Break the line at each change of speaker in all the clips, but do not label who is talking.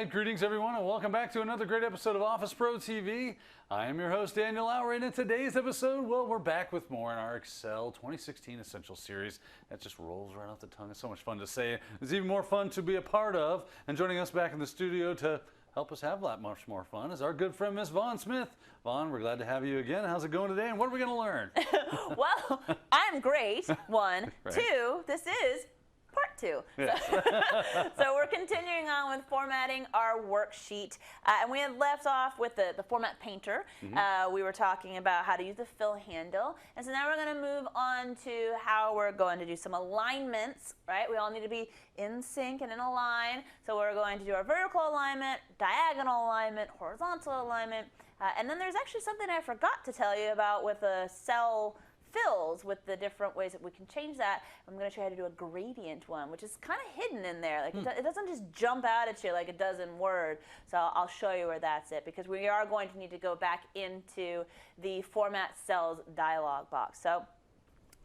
right, greetings everyone, and welcome back to another great episode of Office Pro TV. I am your host, Daniel Lowry, and in today's episode, well, we're back with more in our Excel 2016 Essential Series. That just rolls right off the tongue. It's so much fun to say. It's even more fun to be a part of. And joining us back in the studio to help us have that much more fun is our good friend, Miss Vaughn Smith. Vaughn, we're glad to have you again. How's it going today, and what are we going to learn?
Well, I'm great, one.
Right.
Two, this is part two.
Yes.
So we're continuing on with formatting our worksheet. And we had left off with the format painter. We were talking about how to use the fill handle. And so now we're going to move on to how we're going to do some alignments, right? We all need to be in sync and in a line. So we're going to do our vertical alignment, diagonal alignment, horizontal alignment. And then there's actually something I forgot to tell you about with a cell fills, with the different ways that we can change that. I'm going to show you how to do a gradient one, which is kind of hidden in there. Like it doesn't just jump out at you like it does in Word. So I'll show you where that's it, because we are going to need to go back into the Format Cells dialog box. So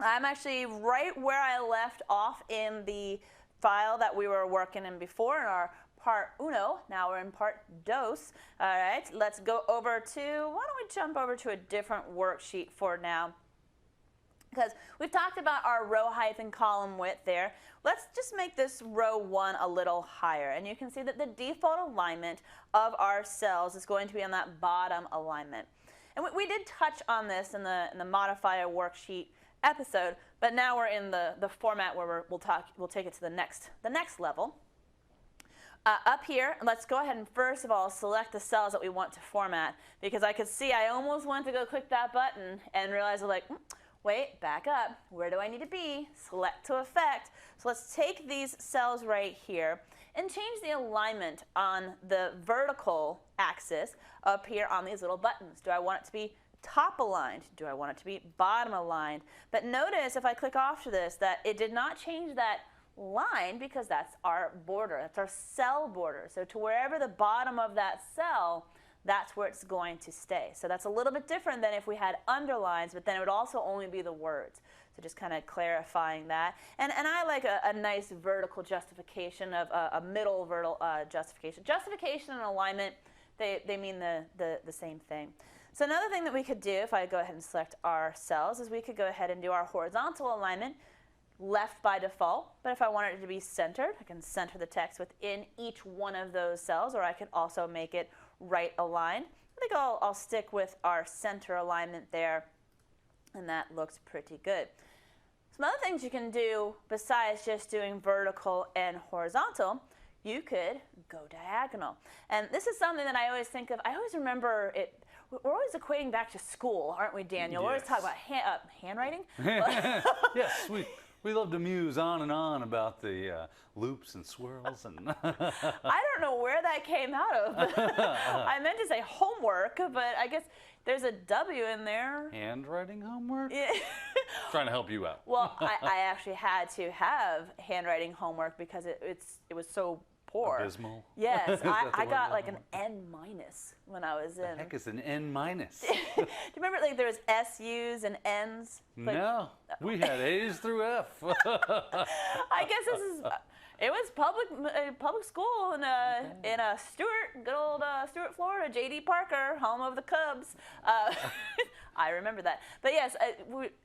I'm actually right where I left off in the file that we were working in before in our part uno. Now we're in part dos. All right, let's go over to, why don't we jump over to a different worksheet for now? Because we've talked about our row height and column width there. Let's just make this row 1 a little higher. And you can see that the default alignment of our cells is going to be on that bottom alignment. And we did touch on this in the modifier worksheet episode, but now we're in the format where we'll take it to the next level. Up here, let's go ahead and first of all select the cells that we want to format, because I could see I almost went to go click that button and realize like, wait, back up. Where do I need to be? Select to effect. So let's take these cells right here and change the alignment on the vertical axis up here on these little buttons. Do I want it to be top aligned? Do I want it to be bottom aligned? But notice if I click off to this that it did not change that line, because that's our border. That's our cell border. So to wherever the bottom of that cell, that's where it's going to stay. So that's a little bit different than if we had underlines, but then it would also only be the words. So just kind of clarifying that. And I like a nice vertical justification of a middle vertical justification. Justification and alignment, they mean the same thing. So another thing that we could do, if I go ahead and select our cells, is we could go ahead and do our horizontal alignment left by default. But if I wanted it to be centered, I can center the text within each one of those cells, or I could also make it right aligned. I think I'll stick with our center alignment there, and that looks pretty good. Some other things you can do besides just doing vertical and horizontal, you could go diagonal. And this is something that I always think of. I always remember it. We're always equating back to school, aren't we, Daniel?
Yes.
We're always talking about handwriting.
Yes, we love to muse on and on about the loops and swirls. And
I don't know where that came out of. I meant to say homework, but I guess there's a W in there.
Handwriting homework?
Yeah.
Trying to help you out.
Well, I actually had to have handwriting homework because it was so poor.
Abysmal?
Yes, I
word
got like an
homework?
N- when I was in.
The heck is an N-? Do
Do you remember like there was SUs and N's? Like,
no, we had A's through F.
I guess it was public school in Stuart, good old Stuart, Florida. J.D. Parker, home of the Cubs. I remember that. But yes,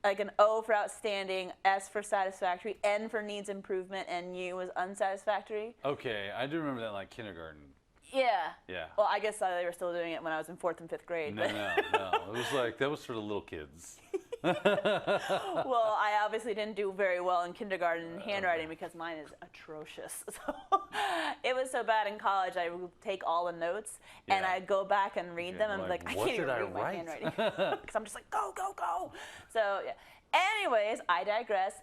like an O for outstanding, S for satisfactory, N for needs improvement, and U was unsatisfactory.
Okay, I do remember that in like kindergarten.
Yeah.
Yeah.
Well, I guess they were still doing it when I was in 4th and 5th grade.
No. It was like, that was for the little kids.
Well, I obviously didn't do very well in kindergarten in handwriting because mine is atrocious. So it was so bad in college, I would take all the notes and I'd go back and read them and be like, I can't even read my handwriting. Because I'm just like, go, go, go. So, yeah. Anyways, I digress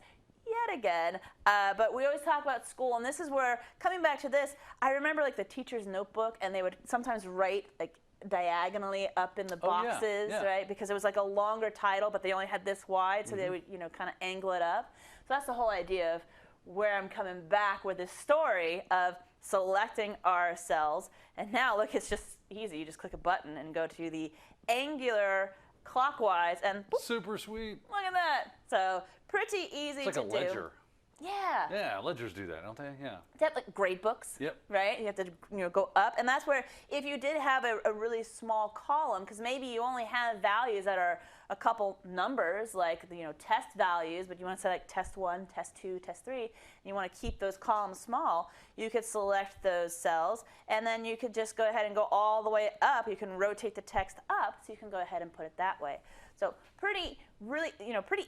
yet again. But we always talk about school, and this is where, coming back to this, I remember like the teacher's notebook, and they would sometimes write like diagonally up in the boxes, right? Because it was like a longer title, but they only had this wide, so they would, kind of angle it up. So that's the whole idea of where I'm coming back with this story of selecting our cells. And now, look, it's just easy. You just click a button and go to the angular clockwise, and
Super sweet.
look at that. So pretty easy
It's like
to
a ledger.
Yeah.
Yeah, ledgers do that, don't they? Yeah.
They have like grade books,
Yep.
right? You have to go up, and that's where if you did have a really small column, because maybe you only have values that are a couple numbers, like test values, but you want to say like test 1, test 2, test 3, and you want to keep those columns small, you could select those cells, and then you could just go ahead and go all the way up. You can rotate the text up, so you can go ahead and put it that way. So pretty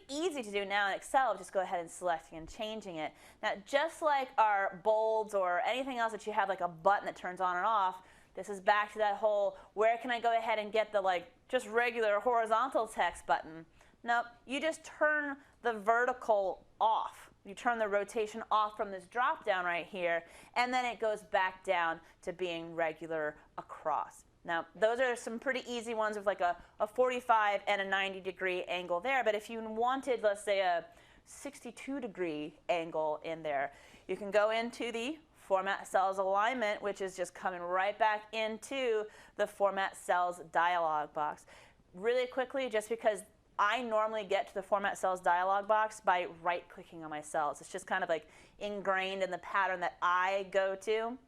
easy to do now in Excel, just go ahead and selecting and changing it. Now, just like our bolds or anything else that you have like a button that turns on and off, this is back to that whole, where can I go ahead and get the just regular horizontal text button? No, you just turn the vertical off. You turn the rotation off from this drop down right here, and then it goes back down to being regular across. Now, those are some pretty easy ones with like a 45 and a 90-degree angle there. But if you wanted, let's say, a 62-degree angle in there, you can go into the Format Cells alignment, which is just coming right back into the Format Cells dialog box. Really quickly, just because I normally get to the Format Cells dialog box by right-clicking on my cells. It's just kind of like ingrained in the pattern that I go to.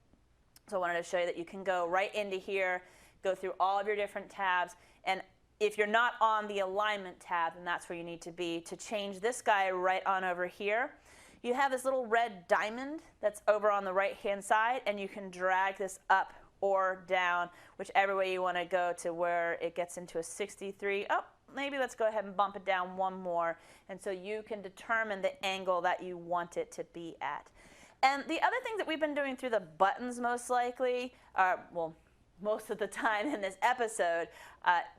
So I wanted to show you that you can go right into here, go through all of your different tabs, and if you're not on the alignment tab, then that's where you need to be. To change this guy right on over here, you have this little red diamond that's over on the right-hand side, and you can drag this up or down, whichever way you want to go to where it gets into a 63. Oh, maybe let's go ahead and bump it down one more, and so you can determine the angle that you want it to be at. And the other thing that we've been doing through the buttons most likely, well, most of the time in this episode,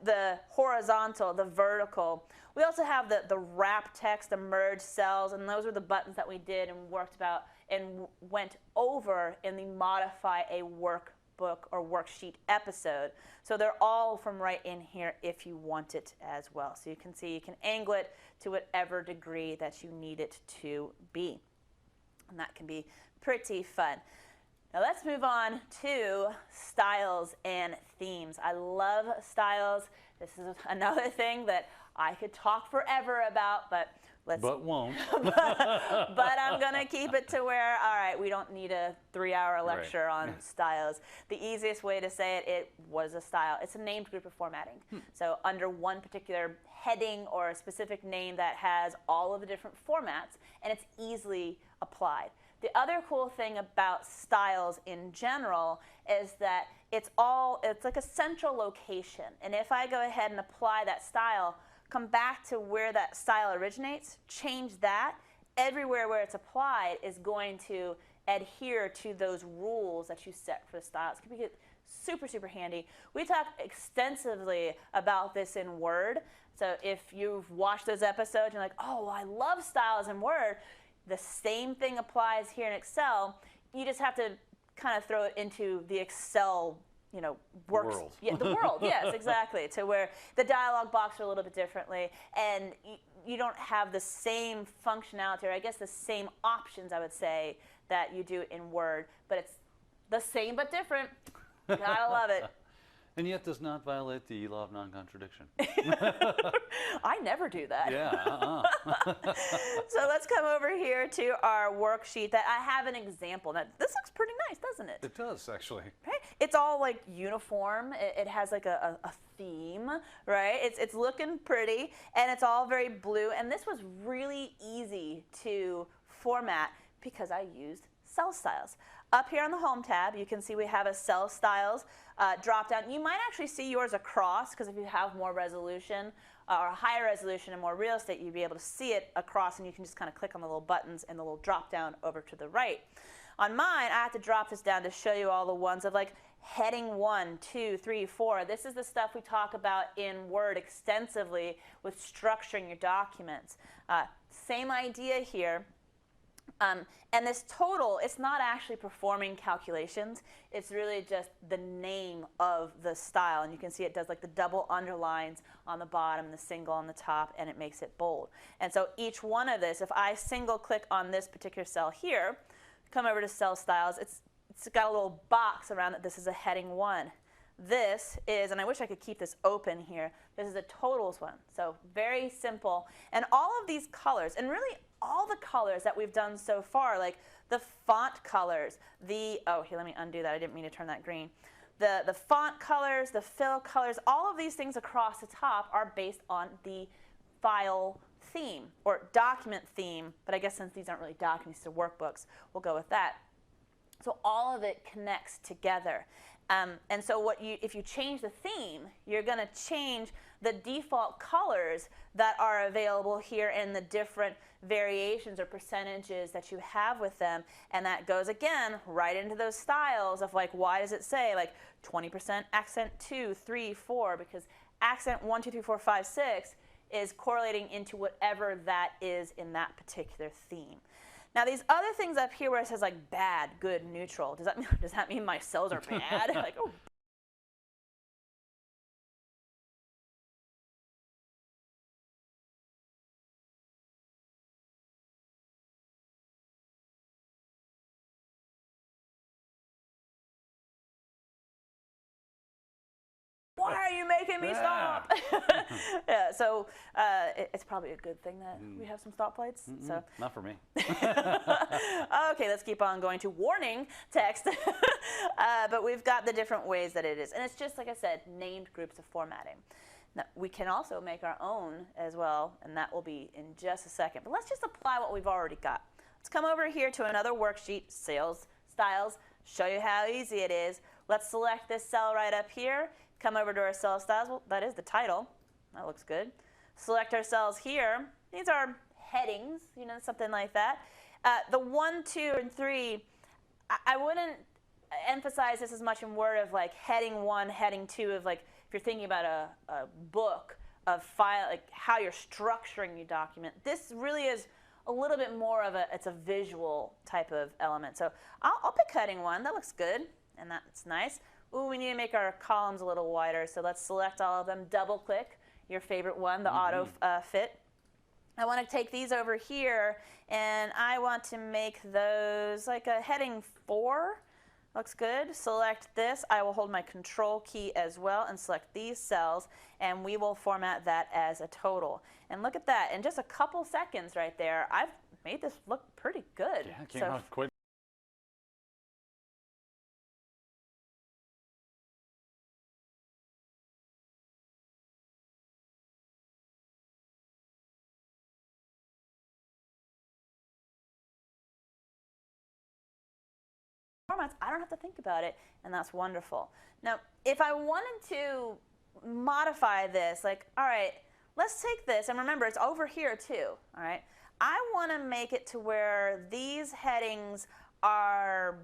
the horizontal, the vertical. We also have the wrap text, the merge cells, and those are the buttons that we did and worked about and went over in the modify a workbook or worksheet episode. So they're all from right in here if you want it as well. So you can see you can angle it to whatever degree that you need it to be. And that can be pretty fun. Now let's move on to styles and themes. I love styles. This is another thing that I could talk forever about, but
won't.
but I'm going to keep it to where, all right, we don't need a 3-hour lecture on styles. The easiest way to say it, what is a style? It's a named group of formatting. So under one particular heading or a specific name that has all of the different formats, and it's easily applied. The other cool thing about styles in general is that it's like a central location. And if I go ahead and apply that style, come back to where that style originates, change that, everywhere where it's applied is going to adhere to those rules that you set for the styles. It can be super, super handy. We talk extensively about this in Word. So if you've watched those episodes, you're like, oh, I love styles in Word. The same thing applies here in Excel. You just have to kind of throw it into the Excel, works.
World.
Yeah, the world. Yes, exactly. To where the dialog box are a little bit differently, and you don't have the same functionality, or I guess the same options, I would say, that you do in Word. But it's the same but different. Gotta love it.
And yet does not violate the law of non-contradiction.
I never do that.
Yeah.
So let's come over here to our worksheet that I have an example. Now, this looks pretty nice, doesn't it?
It does, actually.
Right? It's all like uniform. It has like a theme, right? It's looking pretty, and it's all very blue. And this was really easy to format because I used cell styles. Up here on the Home tab, you can see we have a Cell Styles drop down. You might actually see yours across, because if you have more resolution or a higher resolution and more real estate, you'd be able to see it across, and you can just kind of click on the little buttons and the little drop down over to the right. On mine, I have to drop this down to show you all the ones of like heading 1, 2, 3, 4. This is the stuff we talk about in Word extensively with structuring your documents. Same idea here. And this total, it's not actually performing calculations. It's really just the name of the style. And you can see it does like the double underlines on the bottom, the single on the top, and it makes it bold. And so each one of this, if I single click on this particular cell here, come over to Cell Styles, it's got a little box around it. This is a heading 1. this is, and I wish I could keep this open here, this is a totals one. So very simple. And all of these colors, and really all the colors that we've done so far, like the font colors, oh, here, let me undo that. I didn't mean to turn that green. The font colors, the fill colors, all of these things across the top are based on the file theme or document theme, but I guess since these aren't really documents, they're workbooks, we'll go with that. So all of it connects together. And so if you change the theme, you're going to change the default colors that are available here in the different variations or percentages that you have with them. And that goes, again, right into those styles of like, why does it say like 20% accent 2, 3, 4? Because accent 1, 2, 3, 4, 5, 6 is correlating into whatever that is in that particular theme. Now these other things up here where it says like bad, good, neutral, does that mean my cells are bad? Like, oh. Why are you making me stop? Yeah, so it's probably a good thing that we have some stop lights. So
not for me.
Okay, let's keep on going to warning text. But we've got the different ways that it is. And it's just, like I said, named groups of formatting. Now, we can also make our own as well, and that will be in just a second. But let's just apply what we've already got. Let's come over here to another worksheet, Sales Styles, show you how easy it is. Let's select this cell right up here. Come over to our cell styles. Well, that is the title. That looks good. Select our cells here. These are headings, you know, something like that. The 1, 2, and 3, I wouldn't emphasize this as much in Word of like heading 1, heading 2 of like if you're thinking about a book of file, like how you're structuring your document. This really is a little bit more of it's a visual type of element. So I'll pick heading 1. That looks good, and that's nice. Ooh, we need to make our columns a little wider, so let's select all of them. Double-click your favorite one, the auto fit. I want to take these over here, and I want to make those like a heading 4. Looks good. Select this. I will hold my Control key as well and select these cells, and we will format that as a total. And look at that. In just a couple seconds right there, I've made this look pretty good.
Yeah, it came out quite.
Formats, I don't have to think about it, and that's wonderful. Now, if I wanted to modify this, like, all right, let's take this, and remember, it's over here too, all right? I want to make it to where these headings are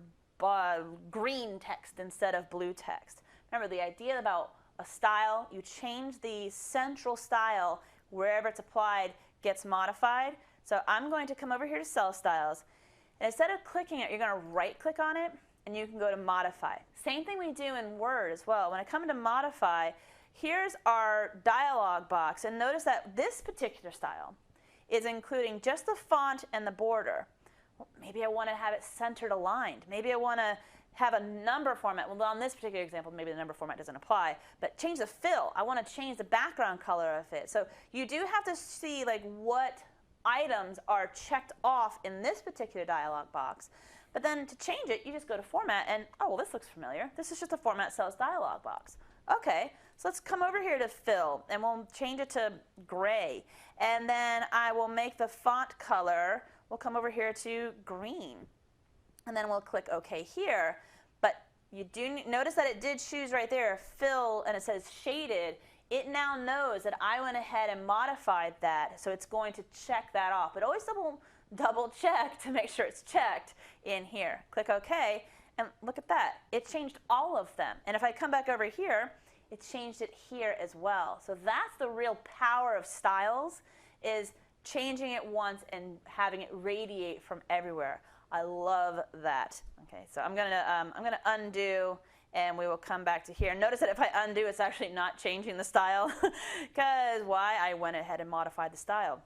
green text instead of blue text. Remember, the idea about a style, you change the central style wherever it's applied gets modified. So I'm going to come over here to Cell Styles. And instead of clicking it, you're going to right-click on it, and you can go to Modify. Same thing we do in Word as well. When I come into Modify, here's our dialog box. And notice that this particular style is including just the font and the border. Well, maybe I want to have it centered aligned. Maybe I want to have a number format. Well, on this particular example, maybe the number format doesn't apply, but change the fill. I want to change the background color of it. So you do have to see like what items are checked off in this particular dialog box. But then to change it, you just go to Format and, oh, well, this looks familiar. This is just a Format Cells dialog box. Okay, so let's come over here to Fill, and we'll change it to gray. And then I will make the font color, we'll come over here to green. And then we'll click OK here. But you do notice that it did choose right there, Fill, and it says Shaded. It now knows that I went ahead and modified that, so it's going to check that off. But always double check to make sure it's checked in here. Click OK, and look at that. It changed all of them. And if I come back over here, it changed it here as well. So that's the real power of styles, is changing it once and having it radiate from everywhere. I love that. Okay, so I'm gonna undo, and we will come back to here. Notice that if I undo, it's actually not changing the style, because why? I went ahead and modified the style.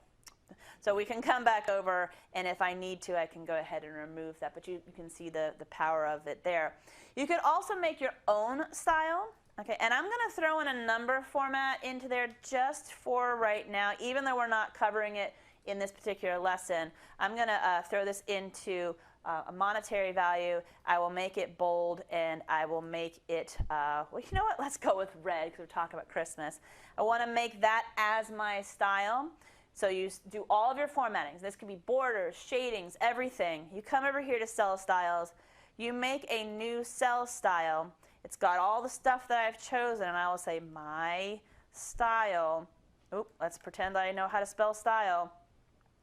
So we can come back over, and if I need to, I can go ahead and remove that. But you can see the power of it there. You could also make your own style. Okay, and I'm going to throw in a number format into there just for right now, even though we're not covering it in this particular lesson. I'm going to throw this into a monetary value. I will make it bold, and I will make it, well, you know what? Let's go with red because we're talking about Christmas. I want to make that as my style. So you do all of your formattings. This could be borders, shadings, everything. You come over here to cell styles. You make a new cell style. It's got all the stuff that I've chosen, and I will say my style. Oop, let's pretend I know how to spell style.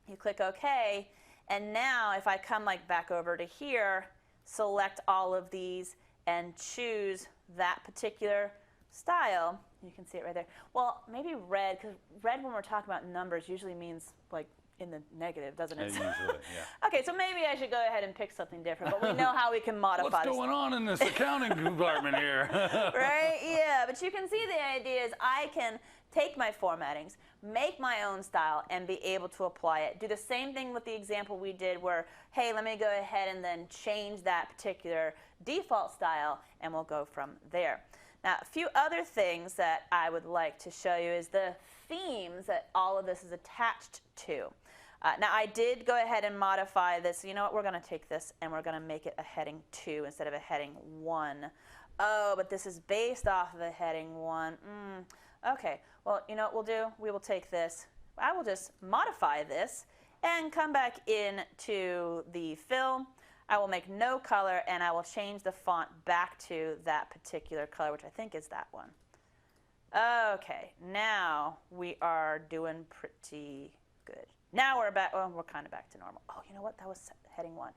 You click OK, and now if I come like back over to here, select all of these and choose that particular style. You can see it right there. Well, maybe red, because red when we're talking about numbers usually means like in the negative, doesn't it?
Usually, yeah.
Okay, so maybe I should go ahead and pick something different, but we know how we can modify
What's going on in this accounting department here?
Right? Yeah, but you can see the idea is I can take my formattings, make my own style, and be able to apply it. Do the same thing with the example we did where, hey, let me go ahead and then change that particular default style, and we'll go from there. Now, a few other things that I would like to show you is the themes that all of this is attached to. Now, I did go ahead and modify this. You know what? We're going to take this and we're going to make it a heading 2 instead of a heading 1. Oh, but this is based off of a heading 1. Okay, well, you know what we'll do? We will take this. I will just modify this and come back into the fill. I will make no color, and I will change the font back to that particular color, which I think is that one. Okay, now we are doing pretty good. Now we're back, well, we're kind of back to normal. Oh, you know what? That was heading 1.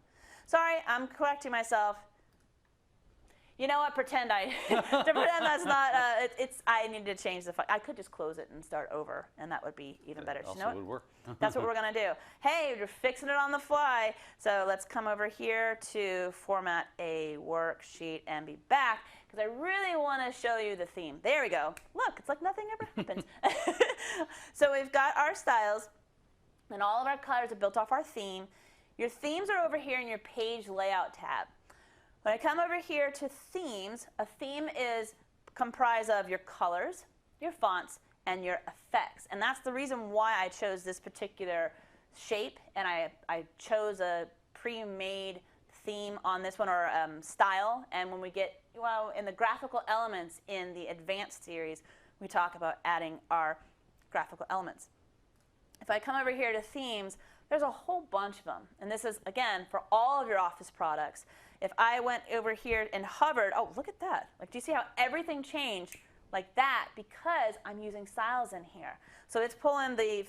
Sorry, I'm correcting myself. You know what? Pretend to pretend that's not. I need to change the font. I could just close it and start over, and that would be even better.
Also
you know what?
would work.
That's what we're gonna do. Hey, you're fixing it on the fly. So let's come over here to format a worksheet and be back because I really want to show you the theme. There we go. Look, it's like nothing ever happened. So we've got our styles, and all of our colors are built off our theme. Your themes are over here in your page layout tab. When I come over here to themes, a theme is comprised of your colors, your fonts, and your effects. And that's the reason why I chose this particular shape, and I chose a pre-made theme on this one, or style. And when we get, well, in the graphical elements in the advanced series, we talk about adding our graphical elements. If I come over here to themes, there's a whole bunch of them. And this is, again, for all of your Office products. If I went over here and hovered, oh, look at that. Like, do you see how everything changed like that because I'm using styles in here? So it's pulling the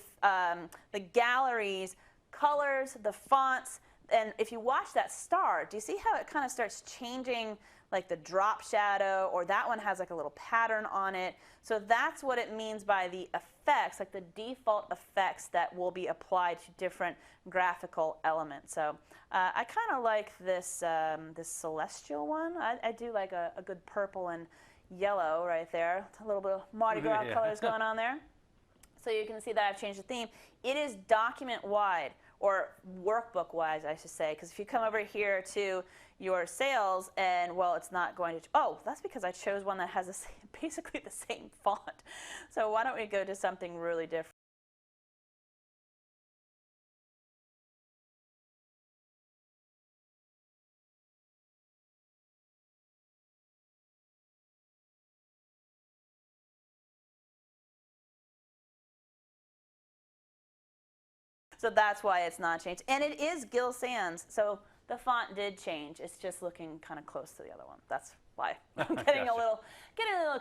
galleries, colors, the fonts, and if you watch that star, do you see how it kind of starts changing, like the drop shadow, or that one has like a little pattern on it? So that's what it means by the effects, like the default effects that will be applied to different graphical elements. So I kind of like this this celestial one. I do like a good purple and yellow right there. A little bit of Mardi Gras
Yeah.
colors going on there. So you can see that I've changed the theme. It is document-wide, or workbook-wise, I should say, because if you come over here to your sales and, well, it's not going to, oh, that's because I chose one that has the same, basically the same font. So why don't we go to something really different? So that's why it's not changed. And it is Gill Sans, so the font did change. It's just looking kind of close to the other one. That's why I'm getting a little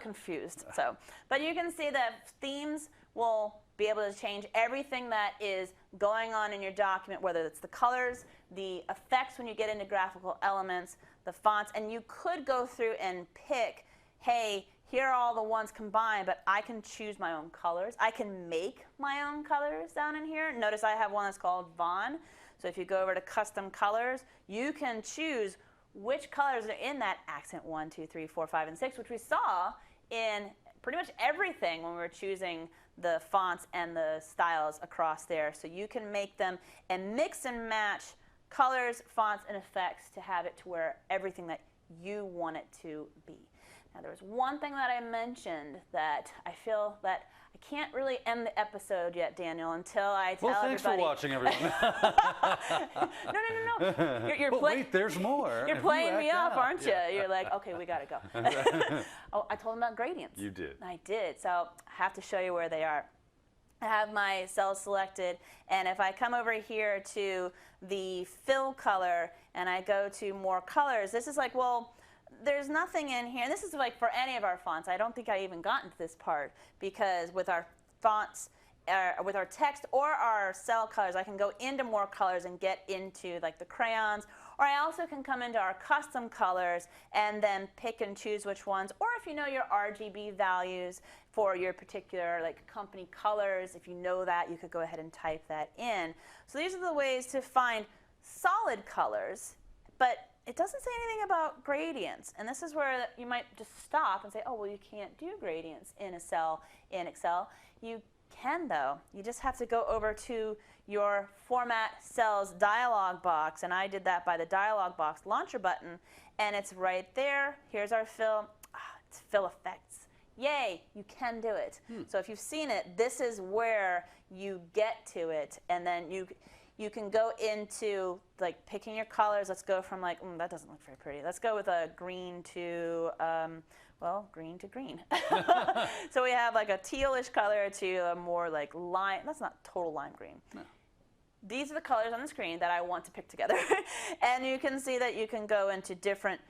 confused. So, but you can see that themes will be able to change everything that is going on in your document, whether it's the colors, the effects when you get into graphical elements, the fonts, and you could go through and pick, hey, here are all the ones combined, but I can choose my own colors. I can make my own colors down in here. Notice I have one that's called Vaughn. So if you go over to custom colors, you can choose which colors are in that accent 1, 2, 3, 4, 5, and 6, which we saw in pretty much everything when we were choosing the fonts and the styles across there. So you can make them and mix and match colors, fonts, and effects to have it to where everything that you want it to be. Now, there was one thing that I mentioned that I feel that I can't really end the episode yet, Daniel, until I tell
well, thanks
everybody.
for watching, everyone.
No. You're
But wait, there's more.
You're
If
playing
you
me
act
off,
out.
aren't you? You're like, okay, we gotta go. Oh, I told them about gradients.
You did.
I did. So I have to show you where they are. I have my cells selected, and if I come over here to the fill color and I go to more colors, this is like, well, there's nothing in here. And this is like for any of our fonts. I don't think I even gotten to this part because with our fonts, with our text or our cell colors, I can go into more colors and get into like the crayons, or I also can come into our custom colors and then pick and choose which ones, or if you know your RGB values for your particular like company colors, if you know that, you could go ahead and type that in. So these are the ways to find solid colors, but it doesn't say anything about gradients. And this is where you might just stop and say, oh, well, you can't do gradients in a cell in Excel. You can, though. You just have to go over to your Format Cells dialog box, and I did that by the dialog box launcher button, and it's right there. Here's our fill. It's fill effects. Yay, you can do it. So if you've seen it, this is where you get to it, and then you can go into like picking your colors. Let's go from like, that doesn't look very pretty. Let's go with a green to, well, green to green. So we have like a tealish color to a more like lime. That's not total lime green. No. These are the colors on the screen that I want to pick together. And you can see that you can go into different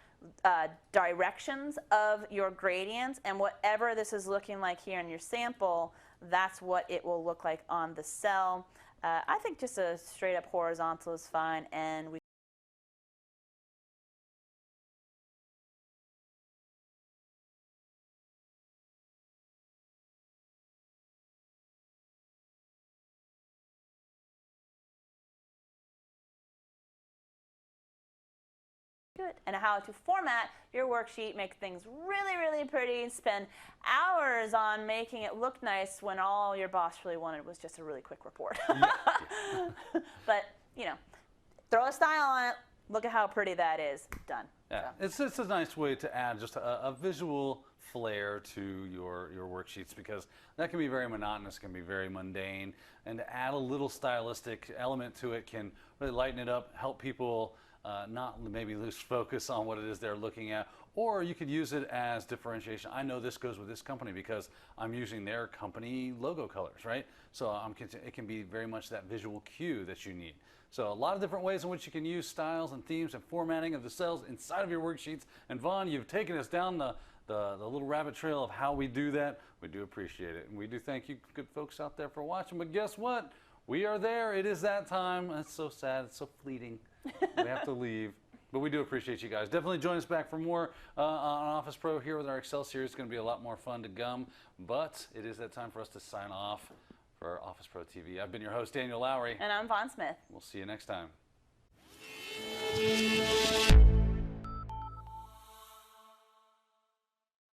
directions of your gradients, and whatever this is looking like here in your sample, that's what it will look like on the cell. I think just a straight up horizontal is fine, and we good. And how to format your worksheet, make things really, really pretty, and spend hours on making it look nice when all your boss really wanted was just a really quick report. But, you know, throw a style on it, look at how pretty that is, done.
Yeah,
So.
it's a nice way to add just a visual flair to your worksheets, because that can be very monotonous, can be very mundane, and to add a little stylistic element to it can really lighten it up, help people not maybe lose focus on what it is they're looking at, or you could use it as differentiation. I know this goes with this company because I'm using their company logo colors, right? So it can be very much that visual cue that you need. So a lot of different ways in which you can use styles and themes and formatting of the cells inside of your worksheets. And Vaughn, you've taken us down the little rabbit trail of how we do that. We do appreciate it. And we do thank you good folks out there for watching. But guess what? We are there. It is that time. It's so sad. It's so fleeting. We have to leave. But we do appreciate you guys. Definitely join us back for more on Office Pro here with our Excel series. It's going to be a lot more fun to come. But it is that time for us to sign off for Office Pro TV. I've been your host, Daniel Lowry.
And I'm Vaughn Smith.
We'll see you next time.